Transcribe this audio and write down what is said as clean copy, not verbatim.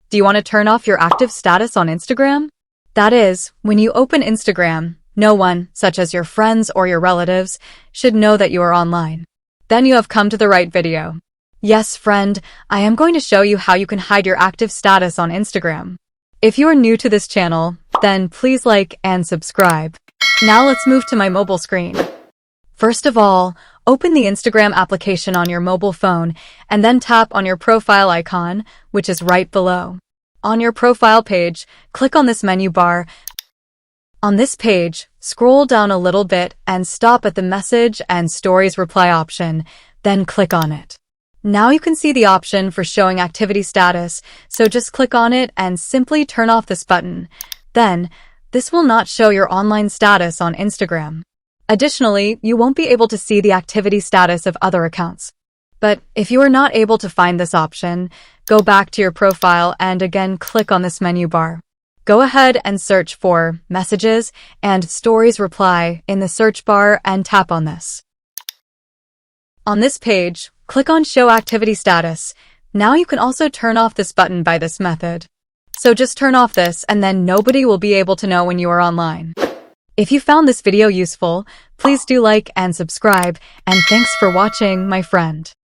Do you want to turn off your active status on Instagram? That is, when you open Instagram, no one, such as your friends or your relatives, should know that you are online. Then you have come to the right video. Yes, friend, I am going to show you how you can hide your active status on Instagram. If you are new to this channel, then please like and subscribe. Now let's move to my mobile screen. First of all, open the Instagram application on your mobile phone and then tap on your profile icon, which is right below. On your profile page, click on this menu bar. On this page, scroll down a little bit and stop at the message and stories reply option, then click on it. Now you can see the option for showing activity status, so just click on it and simply turn off this button. Then, this will not show your online status on Instagram. Additionally, you won't be able to see the activity status of other accounts. But if you are not able to find this option, go back to your profile and again click on this menu bar. Go ahead and search for Messages and Stories Reply in the search bar and tap on this. On this page, click on Show Activity Status. Now you can also turn off this button by this method. So just turn off this and then nobody will be able to know when you are online. If you found this video useful, please do like and subscribe, and thanks for watching, my friend.